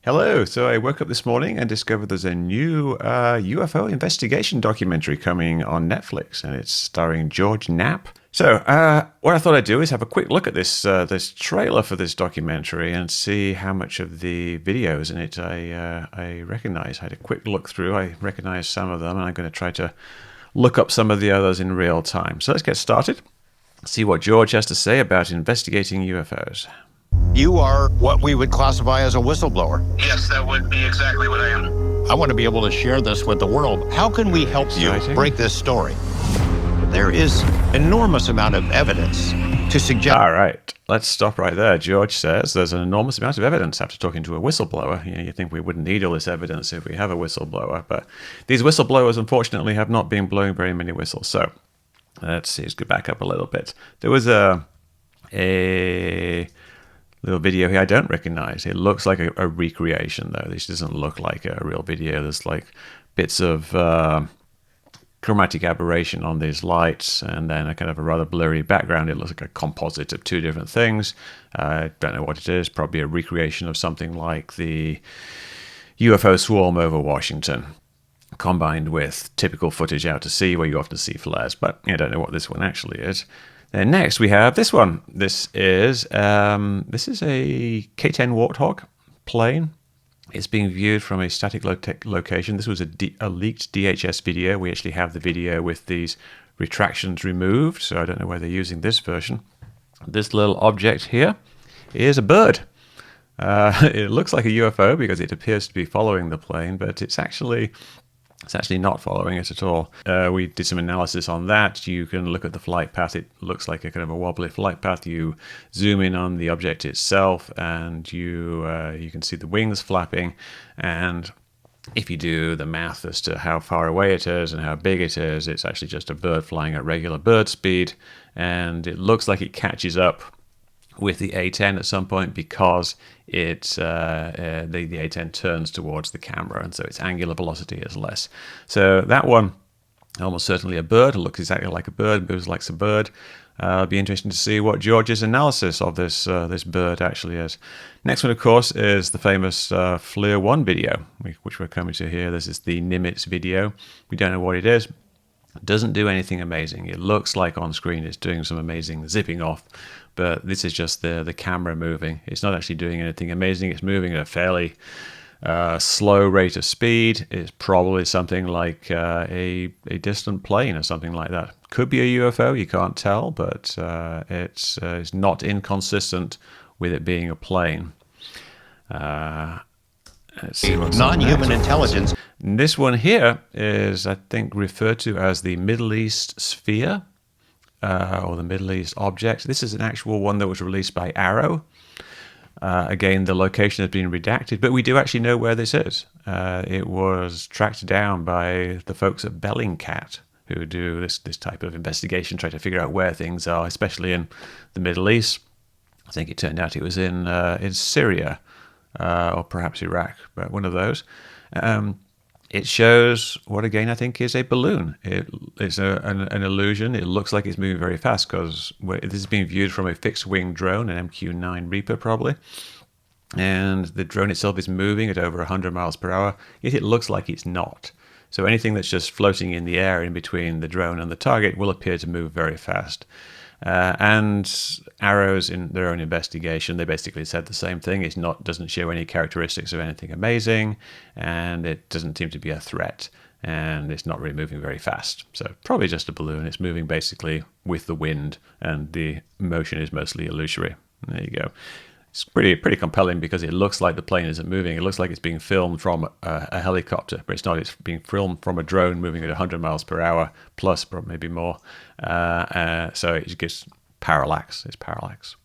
Hello. So I woke up this morning and discovered there's a new UFO investigation documentary coming on Netflix, and it's starring George Knapp. So what I thought I'd do is have a quick look at this trailer for this documentary and see how much of the videos in it I recognize. I had a quick look through. I recognize some of them, and I'm going to try to look up some of the others in real time. So let's get started. See what George has to say about investigating UFOs. You are what we would classify as a whistleblower. Yes, that would be exactly what I am. I want to be able to share this with the world. How can we help you break this story? There is enormous amount of evidence to suggest. All right, let's stop right there. George says there's an enormous amount of evidence after talking to a whistleblower. You think we wouldn't need all this evidence if we have a whistleblower, but these whistleblowers, unfortunately, have not been blowing very many whistles. So let's see, let's go back up a little bit. There was a little video here I don't recognize. It looks like a recreation, though. This doesn't look like a real video. There's like bits of chromatic aberration on these lights, and then a kind of a rather blurry background. It looks like a composite of two different things. I don't know what it is. Probably a recreation of something like the UFO swarm over Washington, combined with typical footage out to sea where you often see flares. But I don't know what this one actually is. Then next we have this one. This is a K-10 Warthog plane. It's being viewed from a static location. This was a leaked DHS video. We actually have the video with these retractions removed, so I don't know whether they're using this version. This little object here is a bird. It looks like a UFO because it appears to be following the plane, but it's actually not following it at all. We did some analysis on that. You can look at the flight path. It looks like a kind of a wobbly flight path. You zoom in on the object itself, and you can see the wings flapping. And if you do the math as to how far away it is and how big it is, it's actually just a bird flying at regular bird speed. And it looks like it catches up with the A-10 at some point because the A-10 turns towards the camera, and so its angular velocity is less. So that one, almost certainly a bird. It looks exactly like a bird, moves like a bird. It'll be interesting to see what George's analysis of this bird actually is. Next one, of course, is the famous FLIR 1 video, which we're coming to here. This is the Nimitz video. We don't know what it is. It doesn't do anything amazing. It looks like on screen it's doing some amazing zipping off, but this is just the camera moving. It's not actually doing anything amazing. It's moving at a fairly slow rate of speed. It's probably something like a distant plane or something like that. Could be a UFO, you can't tell, but it's not inconsistent with it being a plane. Let's see what's Non-human intelligence. And this one here is, I think, referred to as the Middle East Sphere, or the Middle East Object. This is an actual one that was released by Arrow. Again, the location has been redacted, but we do actually know where this is. It was tracked down by the folks at Bellingcat, who do this type of investigation, try to figure out where things are, especially in the Middle East. I think it turned out it was in Syria, or perhaps Iraq, but one of those. It shows what, again, I think is a balloon. It's an illusion. It looks like it's moving very fast because this is being viewed from a fixed-wing drone, an MQ-9 Reaper probably. And the drone itself is moving at over 100 miles per hour, yet it looks like it's not. So anything that's just floating in the air in between the drone and the target will appear to move very fast. And Arrows, in their own investigation, they basically said the same thing. It doesn't show any characteristics of anything amazing, and it doesn't seem to be a threat, and it's not really moving very fast. So probably just a balloon. It's moving basically with the wind, and the motion is mostly illusory. There you go. It's pretty compelling because it looks like the plane isn't moving. It looks like it's being filmed from a helicopter, but it's not. It's being filmed from a drone moving at 100 miles per hour, plus maybe more. So it gives parallax. It's parallax.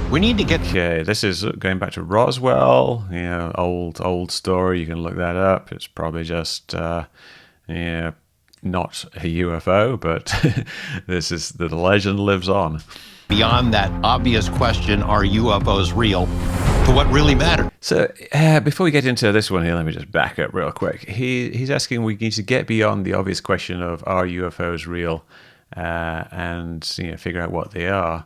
We need to get. Okay, this is going back to Roswell. Old story. You can look that up. It's probably just not a UFO, but this is the legend lives on. Beyond that obvious question, are UFOs real, to what really matters? So before we get into this one here, let me just back up real quick. He's asking we need to get beyond the obvious question of are UFOs real, and figure out what they are.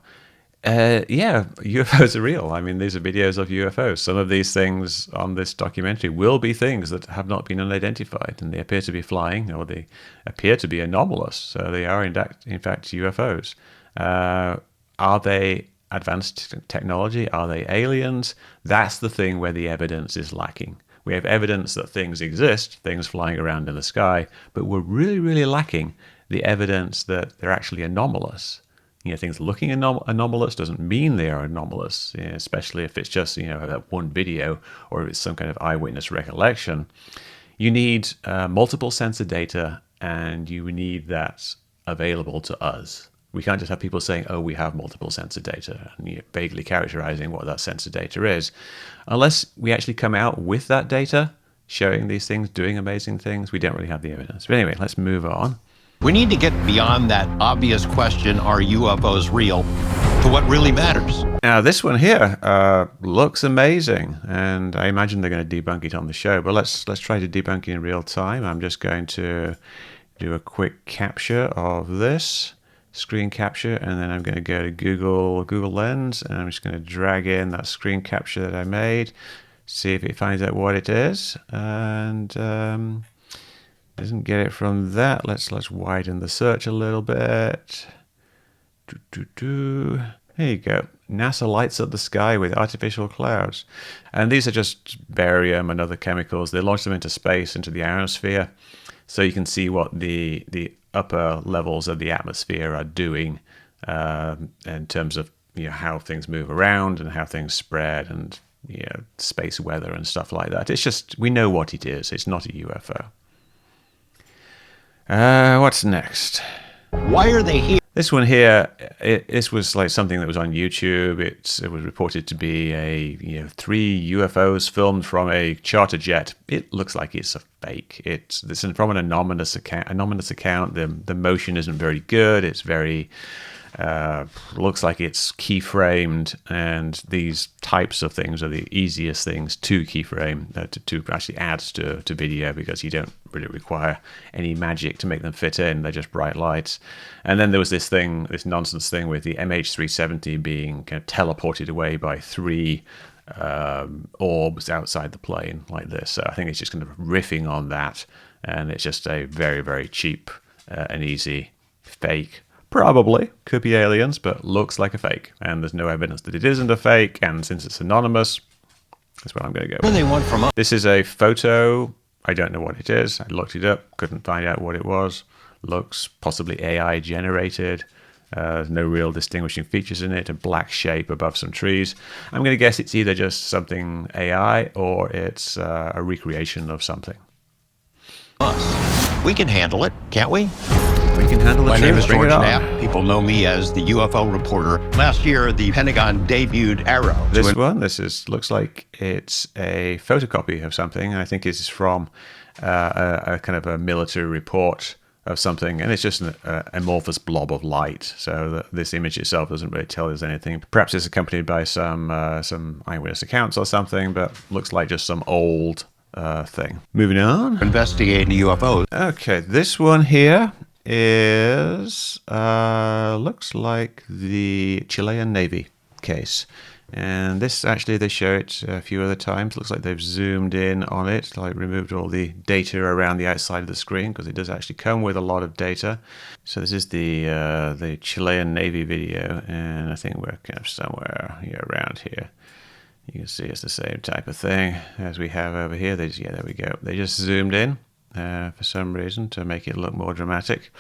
Yeah, UFOs are real. I mean, these are videos of UFOs. Some of these things on this documentary will be things that have not been unidentified, and they appear to be flying, or they appear to be anomalous. So they are, in fact, UFOs. Are they advanced technology? Are they aliens? That's the thing where the evidence is lacking. We have evidence that things exist, things flying around in the sky, but we're really, really lacking the evidence that they're actually anomalous. Things looking anomalous doesn't mean they are anomalous, especially if it's just, that one video or if it's some kind of eyewitness recollection. You need multiple sensor data, and you need that available to us. We can't just have people saying, oh, we have multiple sensor data, and vaguely characterizing what that sensor data is. Unless we actually come out with that data, showing these things, doing amazing things, we don't really have the evidence. But anyway, let's move on. We need to get beyond that obvious question, are UFOs real, to what really matters. Now, this one here looks amazing, and I imagine they're going to debunk it on the show, but let's try to debunk it in real time. I'm just going to do a quick capture of this, screen capture, and then I'm going to go to Google Lens, and I'm just going to drag in that screen capture that I made, see if it finds out what it is, and doesn't get it from that. Let's widen the search a little bit. There you go. NASA lights up the sky with artificial clouds. And these are just barium and other chemicals. They launch them into space, into the ionosphere. So you can see what the upper levels of the atmosphere are doing in terms of how things move around and how things spread, and space weather and stuff like that. It's just, we know what it is. It's not a UFO. What's next? Why are they here? This one here, this was like something that was on YouTube. It was reported to be 3 UFOs filmed from a charter jet. It looks like it's a fake. It's from an anonymous account. The motion isn't very good. It's very looks like it's keyframed, and these types of things are the easiest things to keyframe, to actually add to video, because you don't really require any magic to make them fit in. They're just bright lights. And then there was this nonsense thing with the MH370 being kind of teleported away by 3 orbs outside the plane like this. So I think it's just kind of riffing on that, and it's just a very, very cheap and easy fake. Probably could be aliens, but looks like a fake, and there's no evidence that it isn't a fake. And since it's anonymous, that's what I'm going to go with. What do they want from us? This is a photo. I don't know what it is. I looked it up, couldn't find out what it was. Looks possibly AI generated. There's no real distinguishing features in it. A black shape above some trees. I'm going to guess it's either just something AI or it's a recreation of something. We can handle it, can't we? We can handle it. My name is George Knapp. People know me as the UFO reporter. Last year, the Pentagon debuted Arrow. This looks like it's a photocopy of something. I think it's from a kind of a military report of something, and it's just an amorphous blob of light. So this image itself doesn't really tell us anything. Perhaps it's accompanied by some eyewitness accounts or something, but looks like just some old thing. Moving on. Investigating UFOs. Okay, this one here is looks like the Chilean Navy case, and this actually they show it a few other times. Looks like they've zoomed in on it, like removed all the data around the outside of the screen, because it does actually come with a lot of data. So this is the Chilean Navy video, and I think we're kind of somewhere around here. You can see it's the same type of thing as we have over here. There we go. They just zoomed in for some reason to make it look more dramatic.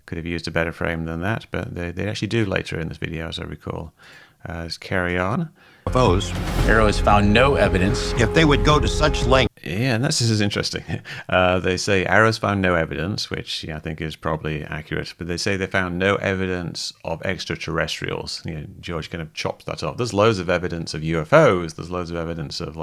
Could have used a better frame than that, but they actually do later in this video, as I recall. Let's carry on. UFOs. Arrow has found no evidence. If they would go to such length. Yeah, and this is interesting. They say Arrow's found no evidence, which I think is probably accurate, but they say they found no evidence of extraterrestrials. George kind of chops that off. There's loads of evidence of UFOs. There's loads of evidence of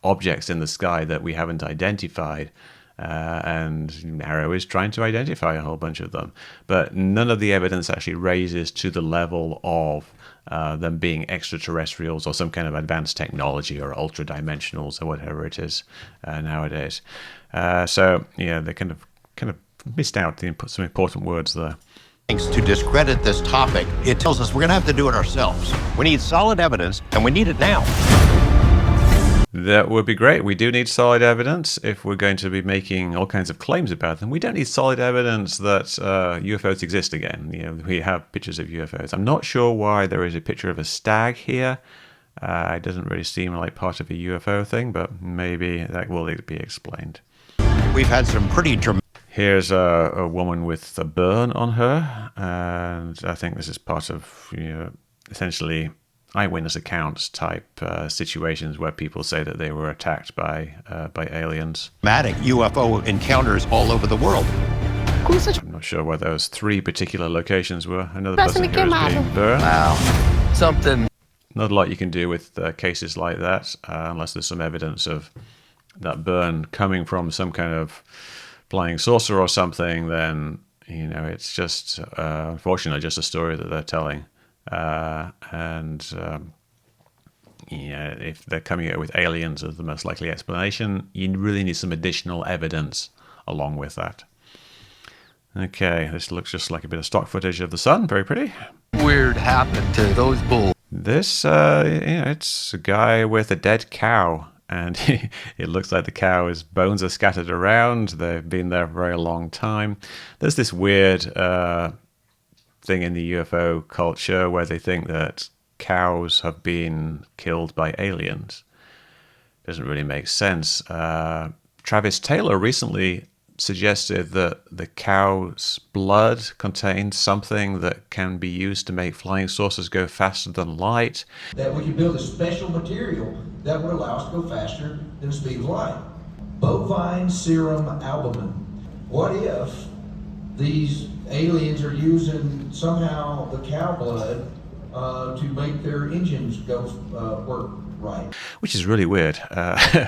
objects in the sky that we haven't identified. And Arrow is trying to identify a whole bunch of them. But none of the evidence actually raises to the level of them being extraterrestrials or some kind of advanced technology or ultra-dimensionals or whatever it is nowadays. So they kind of missed out some important words there. to discredit this topic. It tells us we're going to have to do it ourselves. We need solid evidence, and we need it now. That would be great. We do need solid evidence if we're going to be making all kinds of claims about them. We don't need solid evidence that UFOs exist again. You know, we have pictures of UFOs. I'm not sure why there is a picture of a stag here. It doesn't really seem like part of a UFO thing, but maybe that will be explained. We've had some pretty dramatic... Here's a woman with a burn on her, and I think this is part of, you know, essentially eyewitness accounts type situations where people say that they were attacked by aliens. dramatic UFO encounters all over the world. I'm not sure where those 3 particular locations were. Another person here is being burned. Wow. Something. Not a lot you can do with cases like that unless there's some evidence of that burn coming from some kind of flying saucer or something. Then, you know, it's just unfortunately just a story that they're telling. Yeah, if they're coming out with aliens as the most likely explanation, you really need some additional evidence along with that. Okay, this looks just like a bit of stock footage of the sun. Very pretty. Weird happened to those bulls. This, you know, it's a guy with a dead cow, and it looks like the cow's bones are scattered around. They've been there for a very long time. There's this weird thing in the UFO culture where they think that cows have been killed by aliens. Doesn't really make sense. Travis Taylor recently suggested that the cow's blood contains something that can be used to make flying saucers go faster than light. That we could build a special material that would allow us to go faster than the speed of light. Bovine serum albumin. What if these aliens are using somehow the cow blood to make their engines go work right? Which is really weird.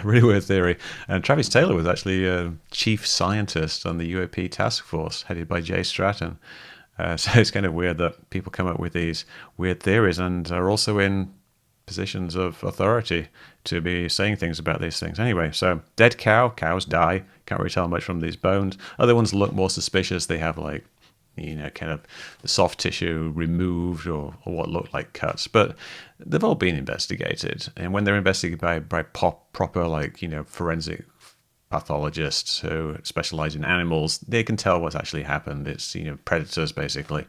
Really weird theory. And Travis Taylor was actually a chief scientist on the UAP task force headed by Jay Stratton. So it's kind of weird that people come up with these weird theories and are also in positions of authority to be saying things about these things. Anyway, so dead cow, cows die. Can't really tell much from these bones. Other ones look more suspicious. They have like, you know, kind of the soft tissue removed or what looked like cuts. But they've all been investigated. And when they're investigated by proper, like, you know, forensic pathologists who specialize in animals, they can tell what's actually happened. It's, you know, predators, basically.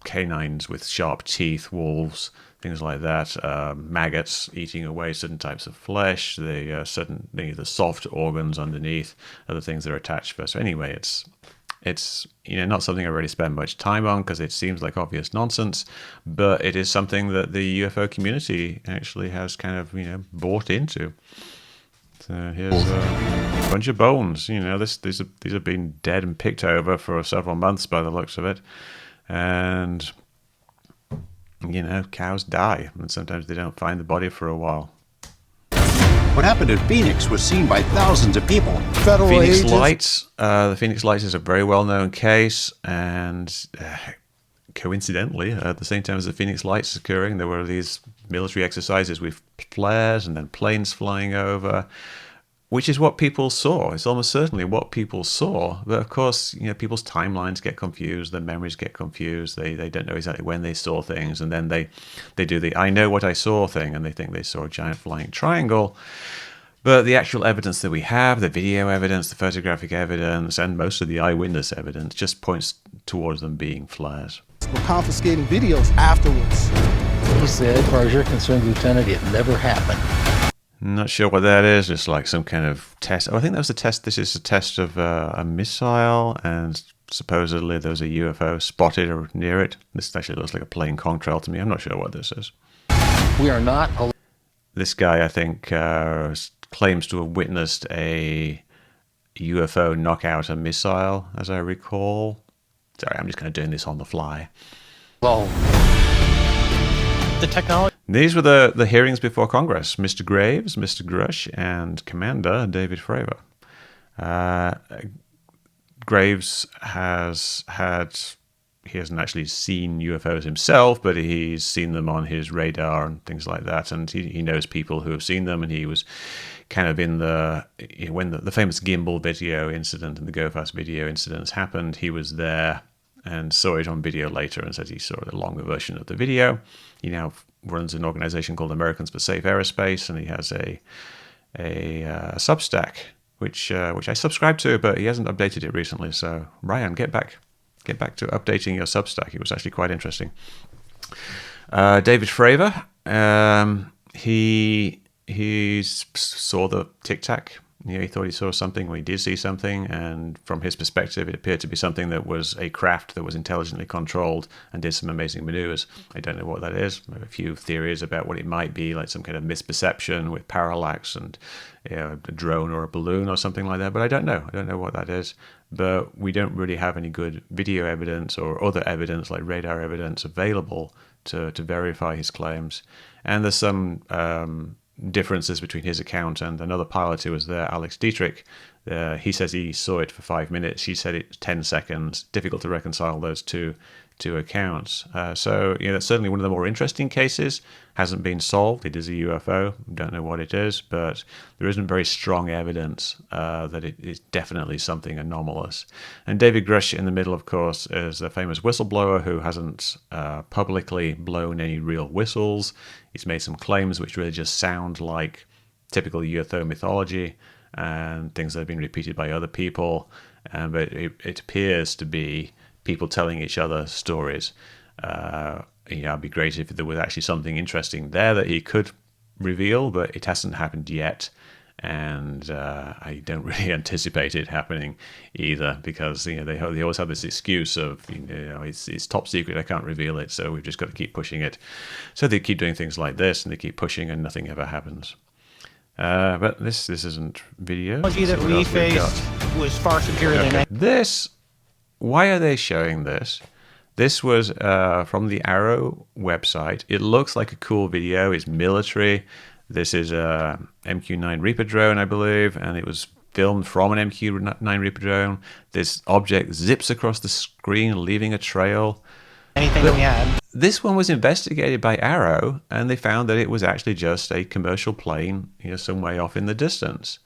Canines with sharp teeth, wolves, things like that. Maggots eating away certain types of flesh. The soft organs underneath are the things that are attached first. So anyway, it's you know, not something I really spend much time on because it seems like obvious nonsense, but it is something that the UFO community actually has kind of, you know, bought into. So here's a bunch of bones. You know, these have been dead and picked over for several months by the looks of it, and you know, cows die, and sometimes they don't find the body for a while. What happened in Phoenix was seen by thousands of people. Federal Phoenix agents. Lights. The Phoenix Lights is a very well-known case, and coincidentally, at the same time as the Phoenix Lights occurring, there were these military exercises with flares and then planes flying over, which is what people saw. It's almost certainly what people saw. But of course, you know, people's timelines get confused, their memories get confused. They don't know exactly when they saw things, and then they do the "I know what I saw" thing, and they think they saw a giant flying triangle. But the actual evidence that we have, the video evidence, the photographic evidence, and most of the eyewitness evidence just points towards them being flares. We're confiscating videos afterwards. He said, as far as you're concerned, Lieutenant, it never happened. Not sure what that is. It's like some kind of test. Oh, I think that was a test. This is a test of a missile, and supposedly there was a UFO spotted or near it. This actually looks like a plane contrail to me. I'm not sure what this is. We are not. This guy, I think, claims to have witnessed a UFO knock out a missile, as I recall. Sorry, I'm just kind of doing this on the fly. Well, the technology. These were the hearings before Congress. Mr. Graves, Mr. Grush, and Commander David Fravor. Graves has had, he hasn't actually seen UFOs himself, but he's seen them on his radar and things like that. And he knows people who have seen them, and he was kind of in when the famous gimbal video incident and the Go Fast video incidents happened. He was there and saw it on video later and said he saw the longer version of the video. He now runs an organization called Americans for Safe Aerospace, and he has a Substack, which I subscribe to, but he hasn't updated it recently. So Ryan, get back to updating your Substack. It was actually quite interesting. David Fravor, he saw the Tic Tac. He thought he saw something. Well, he did see something, and from his perspective, it appeared to be something that was a craft that was intelligently controlled and did some amazing maneuvers. I don't know what that is. I have a few theories about what it might be, like some kind of misperception with parallax and a drone or a balloon or something like that. But I don't know. I don't know what that is. But we don't really have any good video evidence or other evidence like radar evidence available to verify his claims. And there's some differences between his account and another pilot who was there, Alex Dietrich. He says he saw it for 5 minutes. She said it 10 seconds. Difficult to reconcile those two accounts. So that's certainly one of the more interesting cases. Hasn't been solved. It is a UFO. Don't know what it is, but there isn't very strong evidence that it is definitely something anomalous. And David Grush in the middle, of course, is a famous whistleblower who hasn't publicly blown any real whistles. He's made some claims which really just sound like typical UFO mythology and things that have been repeated by other people. But it appears to be people telling each other stories. It'd be great if there was actually something interesting there that he could reveal, but it hasn't happened yet. And I don't really anticipate it happening either, because they always have this excuse of it's top secret, I can't reveal it, so we've just got to keep pushing it. So they keep doing things like this, and they keep pushing, and nothing ever happens. But this isn't video. The technology that we faced was far superior than this. Why are they showing this? This was from the Arrow website. It looks like a cool video. It's military. This is a MQ-9 Reaper drone, I believe, and it was filmed from an MQ-9 Reaper drone. This object zips across the screen, leaving a trail. anything that we had. This one was investigated by Arrow, and they found that it was actually just a commercial plane, some way off in the distance.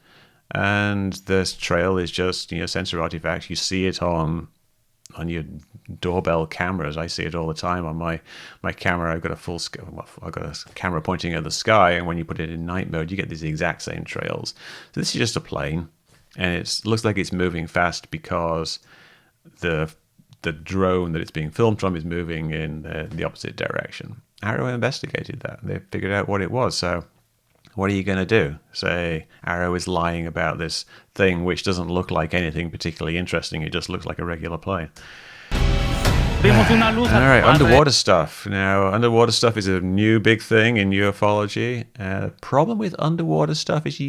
And this trail is just, sensor artifacts. You see it on your doorbell cameras. I see it all the time on my camera. I've got a camera pointing at the sky, and when you put it in night mode, you get these exact same trails. So this is just a plane, and it looks like it's moving fast because the drone that it's being filmed from is moving in the opposite direction. Arrow investigated that. They figured out what it was. So what are you going to do? Say Arrow is lying about this thing which doesn't look like anything particularly interesting. It just looks like a regular plane. All right, underwater stuff. Now, underwater stuff is a new big thing in ufology. The problem with underwater stuff is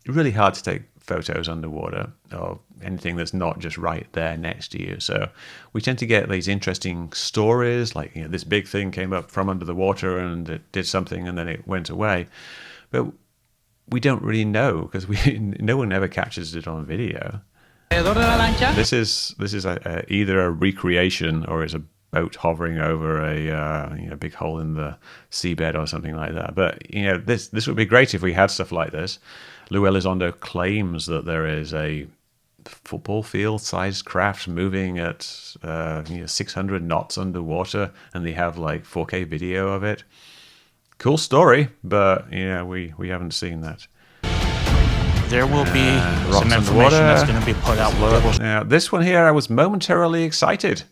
really hard to take photos underwater of anything that's not just right there next to you. So we tend to get these interesting stories, like this big thing came up from under the water and it did something and then it went away. But we don't really know because no one ever captures it on video. This is either a recreation or it's a boat hovering over a big hole in the seabed or something like that. But this would be great if we had stuff like this. Lou Elizondo claims that there is a football field-sized craft moving at 600 knots underwater, and they have like 4K video of it. Cool story, but we haven't seen that. There will be some information that's going to be put out. Now, this one here, I was momentarily excited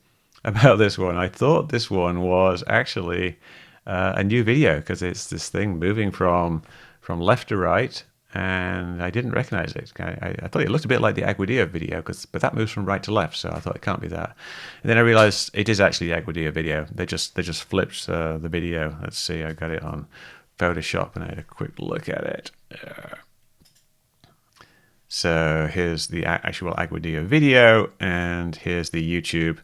about this one. I thought this one was actually a new video because it's this thing moving from left to right, and I didn't recognize it. I thought it looked a bit like the Aguadilla video, but that moves from right to left, so I thought it can't be that. And then I realized it is actually the Aguadilla video. They just flipped the video. Let's see, I got it on Photoshop, and I had a quick look at it. So here's the actual Aguadilla video, and here's the YouTube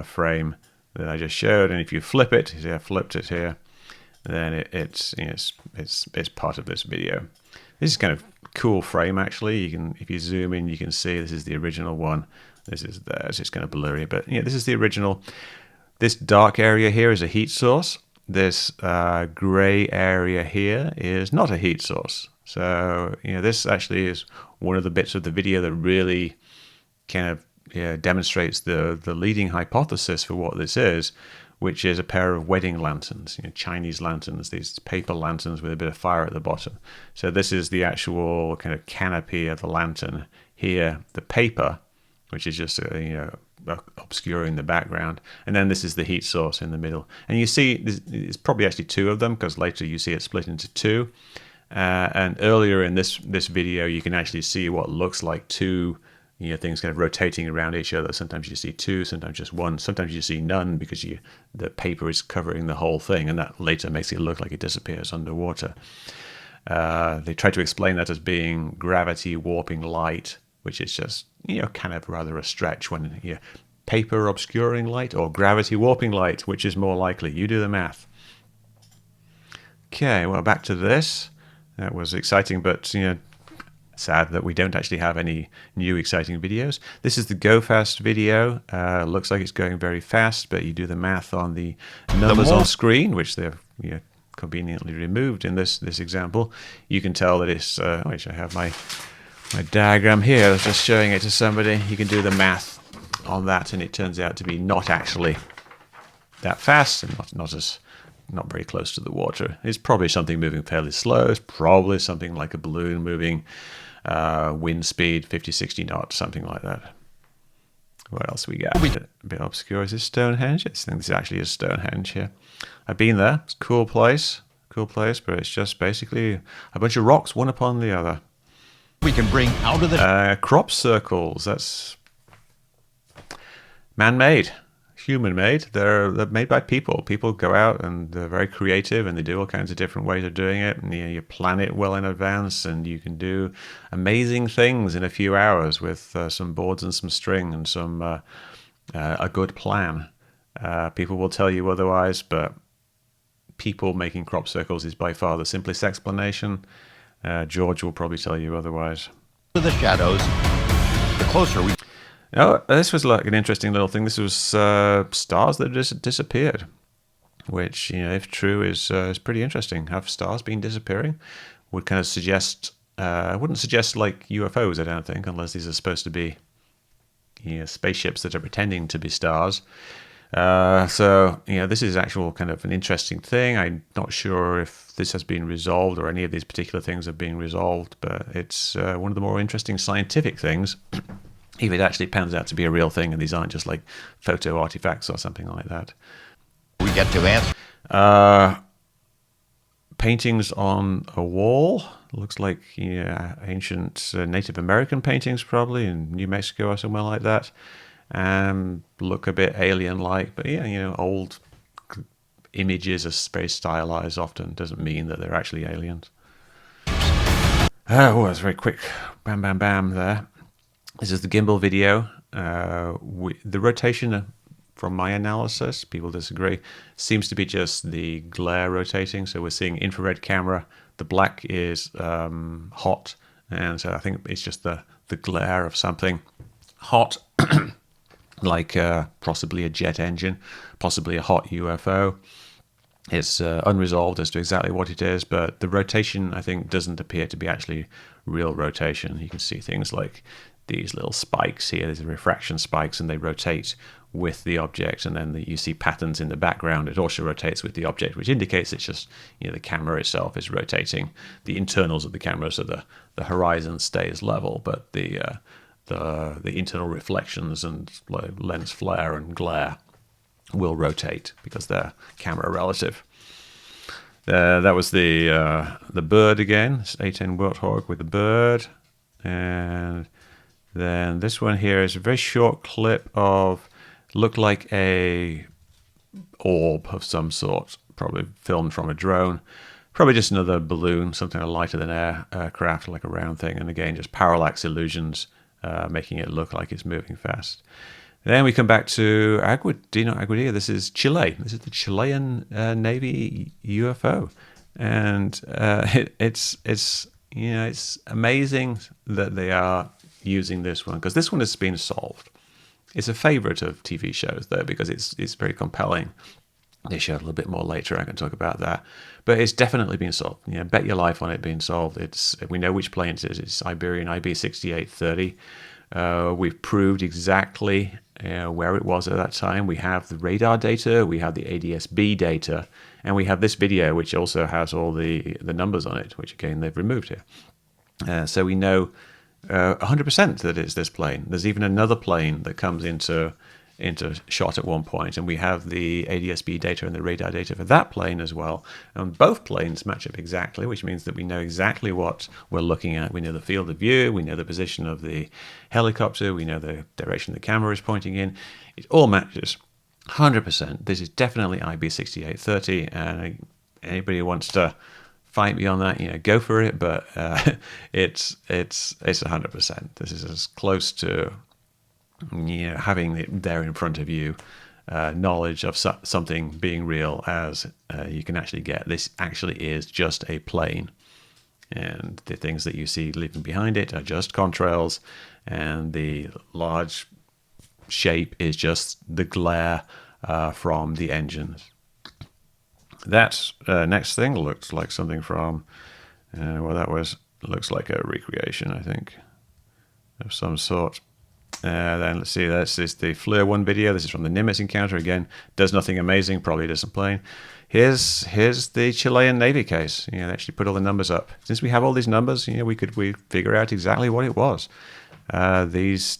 frame that I just showed. And if you flip it, see I flipped it here, then it's part of this video. This is kind of cool frame actually. If you zoom in, you can see this is the original one. This is theirs. It's kind of blurry, but this is the original. This dark area here is a heat source. This gray area here is not a heat source. So, this actually is one of the bits of the video that really kind of demonstrates the leading hypothesis for what this is, which is a pair of wedding lanterns, Chinese lanterns, these paper lanterns with a bit of fire at the bottom. So this is the actual kind of canopy of the lantern. Here, the paper, which is just obscuring the background, and then this is the heat source in the middle. And you see, it's probably actually two of them, because later you see it split into two. And earlier in this video, you can actually see what looks like two things kind of rotating around each other. Sometimes you see two, sometimes just one, sometimes you see none because the paper is covering the whole thing, and that later makes it look like it disappears underwater. They try to explain that as being gravity warping light, which is just kind of rather a stretch when paper obscuring light or gravity warping light, which is more likely. You do the math. Okay, well, back to this. That was exciting, but sad that we don't actually have any new exciting videos. This is the Go Fast video. Looks like it's going very fast, but you do the math on the numbers on screen, which they've conveniently removed in this example. You can tell that it's, which I have my diagram here. I was just showing it to somebody. You can do the math on that, and it turns out to be not actually that fast, and not very close to the water. It's probably something moving fairly slow. It's probably something like a balloon moving wind speed 50-60 knots, something like that. What else we got? A bit obscure. Is this Stonehenge? I think this actually is Stonehenge here. I've been there. It's a cool place, but it's just basically a bunch of rocks, one upon the other. We can bring out of the crop circles. That's man-made, human-made. They're made by people. People go out and they're very creative, and they do all kinds of different ways of doing it. And you plan it well in advance, and you can do amazing things in a few hours with some boards and some string and some a good plan. People will tell you otherwise, but people making crop circles is by far the simplest explanation. George will probably tell you otherwise. the shadows, the closer we... Oh, this was like an interesting little thing. This was stars that just disappeared, which, if true, is pretty interesting. Have stars been disappearing? Would kind of suggest, wouldn't suggest like UFOs, I don't think, unless these are supposed to be spaceships that are pretending to be stars. So, this is actual kind of an interesting thing. I'm not sure if this has been resolved or any of these particular things have been resolved, but it's one of the more interesting scientific things. If it actually pans out to be a real thing and these aren't just like photo artifacts or something like that. We get to answer. Paintings on a wall. Looks like ancient Native American paintings, probably in New Mexico or somewhere like that. Look a bit alien-like, but old images are very stylized often. Doesn't mean that they're actually aliens. Oh, that's very quick. Bam, bam, bam there. This is the gimbal video. The rotation, from my analysis, people disagree, seems to be just the glare rotating. So we're seeing infrared camera. The black is hot, and so I think it's just the glare of something hot, like possibly a jet engine, possibly a hot UFO. It's unresolved as to exactly what it is, but the rotation, I think, doesn't appear to be actually real rotation. You can see things like these little spikes here. These are refraction spikes, and they rotate with the object, and then you see patterns in the background. It also rotates with the object, which indicates it's just the camera itself is rotating the internals of the camera, so the horizon stays level, but the internal reflections and lens flare and glare will rotate because they're camera relative. That was the bird again. It's A10 Warthog with the bird, and then this one here is a very short clip of, looked like a orb of some sort, probably filmed from a drone. Probably just another balloon, something lighter than aircraft, like a round thing. And again, just parallax illusions, making it look like it's moving fast. Then we come back to Aguadilla. This is Chile. This is the Chilean Navy UFO, and it's amazing that they are using this one, because this one has been solved. It's a favorite of TV shows, though, because it's very compelling. They show it a little bit more later. I can talk about that, but it's definitely been solved. Bet your life on it being solved. We know which plane it is. It's Iberian IB 6830. We've proved exactly where it was at that time. We have the radar data, we have the ADS-B data, and we have this video, which also has all the numbers on it, which again they've removed here. So we know 100% that it's this plane. There's even another plane that comes into shot at one point, and we have the ADS-B data and the radar data for that plane as well. And both planes match up exactly, which means that we know exactly what we're looking at. We know the field of view, we know the position of the helicopter, we know the direction the camera is pointing in. It all matches 100%. This is definitely IB6830, and anybody who wants to fight me on that, go for it, but it's 100%. This is as close to having it there in front of you, knowledge of something being real as you can actually get. This actually is just a plane, and the things that you see leaving behind it are just contrails, and the large shape is just the glare from the engines. That next thing looks like something from, looks like a recreation, I think, of some sort. Then let's see, this is the FLIR 1 video. This is from the Nimitz encounter. Again, does nothing amazing, probably doesn't plane. Here's the Chilean Navy case. They actually put all the numbers up. Since we have all these numbers, we figure out exactly what it was. These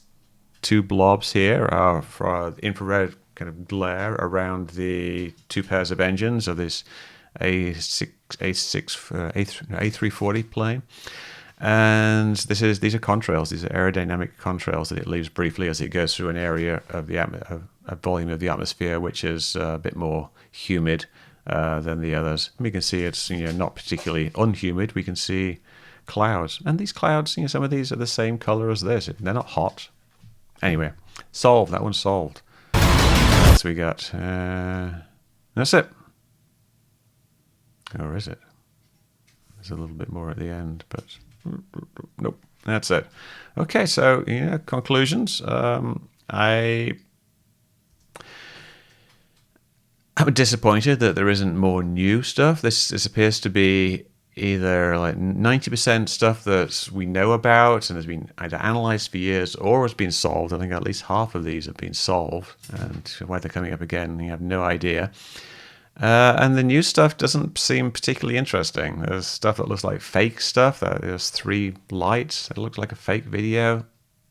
two blobs here are for infrared kind of glare around the two pairs of engines of this A340 plane. And these are contrails. These are aerodynamic contrails that it leaves briefly as it goes through an area of the volume of the atmosphere, which is a bit more humid than the others. We can see it's not particularly unhumid. We can see clouds, and these clouds, some of these are the same color as this. They're not hot. Anyway, solved. That one's solved. What else we got? That's it. Or is it? There's a little bit more at the end, but nope, that's it. Okay, so conclusions. I'm disappointed that there isn't more new stuff. This appears to be either like 90% stuff that we know about and has been either analyzed for years or has been solved. I think at least half of these have been solved, and why they're coming up again, you have no idea. And the new stuff doesn't seem particularly interesting. There's stuff that looks like fake stuff. There's 3 lights that looks like a fake video.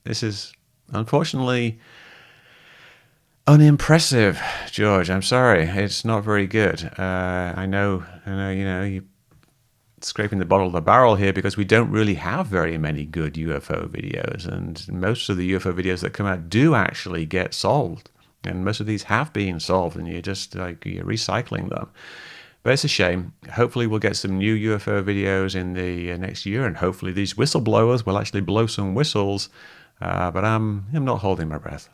This is unfortunately unimpressive, George. I'm sorry. It's not very good. I know, you're scraping the bottom of the barrel here because we don't really have very many good UFO videos. And most of the UFO videos that come out do actually get solved. And most of these have been solved, and you're just you're recycling them. But it's a shame. Hopefully we'll get some new UFO videos in the next year, and hopefully these whistleblowers will actually blow some whistles. But I'm not holding my breath.